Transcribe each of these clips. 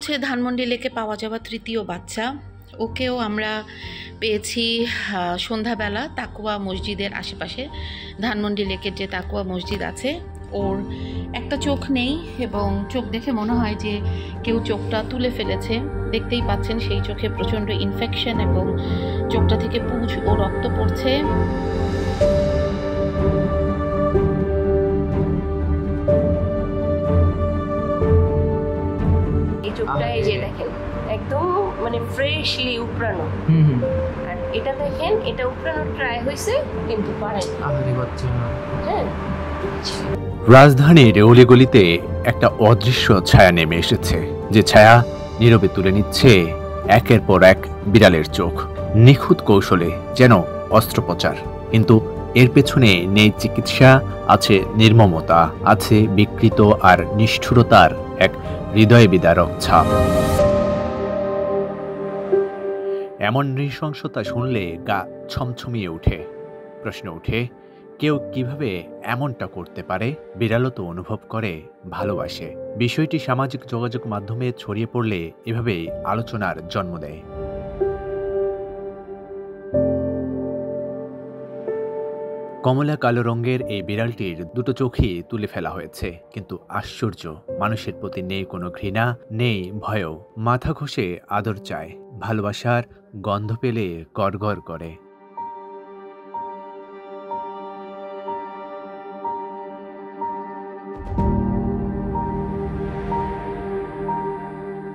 হচ্ছে ধানমন্ডি লেকে পাওয়া যাওয়া তৃতীয় বাচ্চা। ওকেও আমরা পেয়েছি সন্ধ্যাবেলা তাকুয়া মসজিদের আশেপাশে। ধানমন্ডি লেকের যে তাকুয়া মসজিদ আছে, ওর একটা চোখ নেই এবং চোখ দেখে মনে হয় যে কেউ চোখটা তুলে ফেলেছে। দেখতেই পাচ্ছেন সেই চোখে প্রচণ্ড ইনফেকশন এবং চোখটা থেকে পুঁজ ও রক্ত পড়ছে। এই চোখটা এই যে দেখেন একদম মানে ফ্রেশলি উপড়ানো, আর এটা দেখেন এটা উপড়ানোর ট্রাই হয়েছে কিন্তু পারে না। হ্যাঁ, রাজধানীর অলিগলিতে একটা অদৃশ্য ছায়া নেমে এসেছে, যে ছায়া নীরবে তুলে নিচ্ছে একের পর এক বিড়ালের চোখ, নিখুঁত কৌশলে যেন অস্ত্রোপচার। কিন্তু এর পেছনে নেই চিকিৎসা, আছে নির্মমতা, আছে বিকৃত আর নিষ্ঠুরতার এক হৃদয় বিদারক ছাপ। এমন নৃশংসতা শুনলে গা ছমছমিয়ে ওঠে। প্রশ্ন ওঠে, কেউ কিভাবে এমনটা করতে পারে? বিড়ালও তো অনুভব করে, ভালোবাসে। বিষয়টি সামাজিক যোগাযোগ মাধ্যমে ছড়িয়ে পড়লে এভাবেই আলোচনার জন্ম দেয়। কমলা কালো রঙের এই বিড়ালটির দুটো চোখই তুলে ফেলা হয়েছে, কিন্তু আশ্চর্য, মানুষের প্রতি নেই কোনো ঘৃণা, নেই ভয়ও। মাথা ঘষে আদর চায়, ভালোবাসার গন্ধ পেলে গড়গড় করে।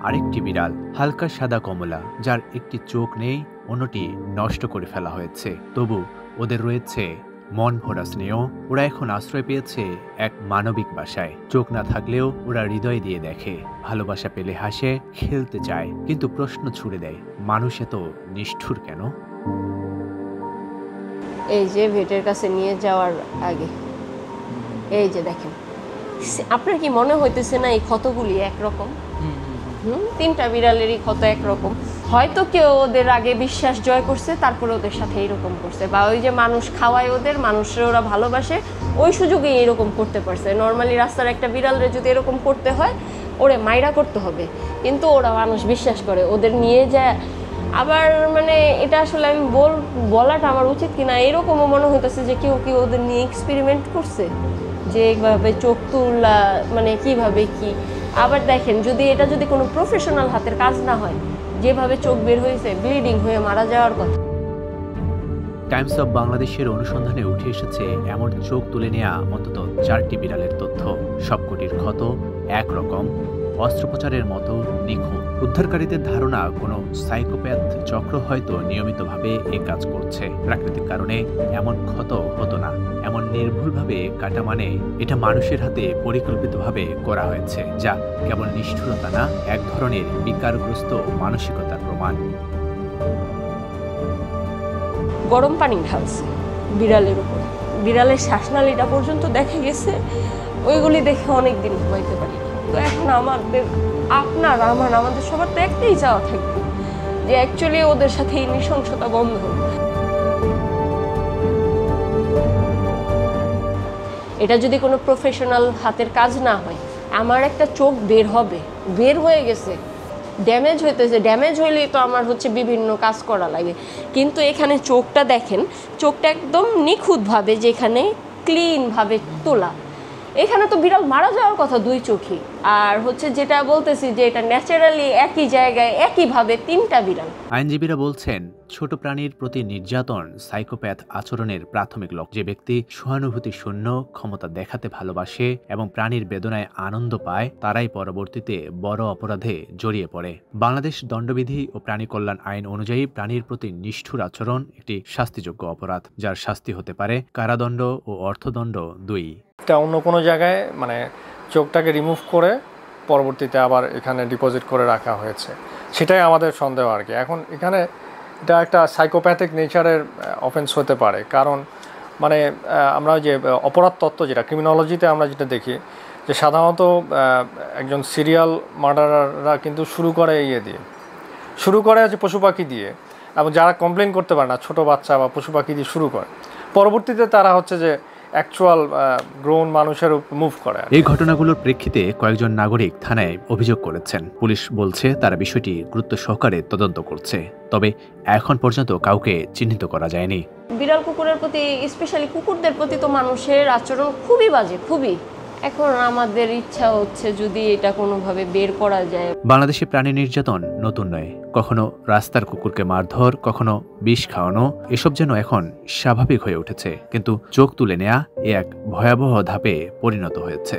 আরেকটি বিড়াল, হালকা সাদা কমলা, যার একটি চোখ নেই, অন্যটি নষ্ট করে ফেলা হয়েছে। তবু ওদের রয়েছে মন ভরা স্নেহ। ওরা এখন আশ্রয় পেয়েছে এক মানবিক বাসায়। চোখ না থাকলেও ওরা হৃদয় দিয়ে দেখে, ভালোবাসা পেলে হাসে, খেলতে চায়। কিন্তু প্রশ্ন ছুড়ে দেয়, মানুষ এত নিষ্ঠুর কেন? এই যে ভেটের কাছে নিয়ে যাওয়ার আগে এই যে দেখেন, আপনার কি মনে হইতেছে না এই ক্ষতগুলি একরকম? তিনটা বিড়ালেরই ক্ষত একরকম। হয়তো কেউ ওদের আগে বিশ্বাস জয় করছে, তারপরে ওদের সাথে এইরকম করছে, বা ওই যে মানুষ খাওয়ায় ওদের, মানুষের ওরা ভালোবাসে, ওই সুযোগে এরকম করতে পারছে। নর্মালি রাস্তার একটা বিড়ালরে যদি এরকম করতে হয়, ওরে মাইরা করতে হবে, কিন্তু ওরা মানুষ বিশ্বাস করে, ওদের নিয়ে যায়। আবার মানে এটা আসলে আমি বলাটা আমার উচিত কিনা, এরকমও মনে হইতেছে যে কেউ কি ওদের নিয়ে এক্সপেরিমেন্ট করছে, যে এইভাবে চোখ তুললা মানে কিভাবে কি। আবার দেখেন, এটা যদি কোনো প্রফেশনাল হাতের কাজ না হয়, যেভাবে চোখ বের হয়েছে, ব্লিডিং হয়ে মারা যাওয়ার কথা। টাইমস অব বাংলাদেশের অনুসন্ধানে উঠে এসেছে এমন চোখ তুলে নেওয়া অন্তত 4টি বিড়ালের তথ্য। সবকটির ক্ষত একরকম, অস্ত্রোপচারের মতো নিখুঁত। উদ্ধারকারীদের ধারণা, কোনো সাইকোপ্যাথ চক্র হয়তো নিয়মিতভাবে এ কাজ করছে। প্রাকৃতিক কারণে এমন ক্ষত হতো না। এমন নির্ভুলভাবে কাটা মানে এটা মানুষের হাতে পরিকল্পিতভাবে করা হয়েছে, যা কেবল নিষ্ঠুরতা না, এক ধরনের বিকারগ্রস্ত মানসিকতার প্রমাণ। গরম পানি ঢালছে বিড়ালের উপর, বিড়ালের শ্বাসনালীটা পর্যন্ত দেখা গেছে। ওইগুলি দেখে অনেকদিন ঘুমাইতে পারি। তো এখন আমাদের সবার তো একটাই চাওয়া থাকবে যে অ্যাকচুয়ালি ওদের সাথে এই নৃশংসতা বন্ধ হোক। এটা যদি কোনো প্রফেশনাল হাতের কাজ না হয়, আমার একটা চোখ বের হয়ে গেছে, ড্যামেজ হইতেছে, ড্যামেজ হইলেই তো আমার বিভিন্ন কাজ করা লাগে। কিন্তু এখানে চোখটা দেখেন, চোখটা একদম নিখুঁতভাবে, যেখানে ক্লিনভাবে তোলা। এখানে তো বিড়াল মারা যাওয়ার কথা দুই চোখই। আর যেটা বলতেছি যে এটা ন্যাচারালি একই জায়গায় একইভাবে 3টা বিড়াল। আইনজীবীরা বলছেন, ছোট প্রাণীর প্রতি নির্যাতন সাইকোপ্যাথ আচরণের প্রাথমিক লক্ষ্য। যে ব্যক্তি সহানুভূতি শূন্য, ক্ষমতা দেখাতে ভালোবাসে এবং প্রাণীর বেদনায় আনন্দ পায়, তারাই পরবর্তীতে বড় অপরাধে জড়িয়ে পড়ে। বাংলাদেশ দণ্ডবিধি ও প্রাণী কল্যাণ আইন অনুযায়ী প্রাণীর প্রতি নিষ্ঠুর আচরণ একটি শাস্তিযোগ্য অপরাধ, যার শাস্তি হতে পারে কারাদণ্ড ও অর্থদণ্ড 2। এটা অন্য কোনো জায়গায় মানে চোখটাকে রিমুভ করে পরবর্তীতে আবার এখানে ডিপোজিট করে রাখা হয়েছে, সেটাই আমাদের সন্দেহ আর কি। এখন এখানে এটা একটা সাইকোপ্যাথিক নেচারের অফেন্স হতে পারে, কারণ মানে আমরা যে অপরাধ তত্ত্ব, যেটা ক্রিমিনোলজিতে আমরা যেটা দেখি, যে সাধারণত একজন সিরিয়াল মার্ডারাররা কিন্তু শুরু করে পশু পাখি দিয়ে, এবং যারা কমপ্লেন করতে পারে না, ছোটো বাচ্চা বা পশু পাখি দিয়ে শুরু করে, পরবর্তীতে তারা যে অ্যাকচুয়াল গ্রোন মানুষের মুভ করে। এই ঘটনাগুলোর প্রেক্ষিতে কয়েকজন নাগরিক থানায় অভিযোগ করেছেন। পুলিশ বলছে তারা বিষয়টি গুরুত্ব সহকারে তদন্ত করছে, তবে এখন পর্যন্ত কাউকে চিহ্নিত করা যায়নি। বিড়াল কুকুরের প্রতি, স্পেশালি কুকুরদের প্রতি তো মানুষের আচরণ খুবই বাজে, খুবই। এখন আমাদের ইচ্ছা হচ্ছে যদি এটা কোনোভাবে বের করা যায়। বাংলাদেশে প্রাণী নির্যাতন নতুন নয়, কখনো রাস্তার কুকুরকে মারধর, কখনো বিষ খাওয়ানো, এসব যেন এখন স্বাভাবিক হয়ে উঠেছে। কিন্তু চোখ তুলে নেয়া এ এক ভয়াবহ ধাপে পরিণত হয়েছে।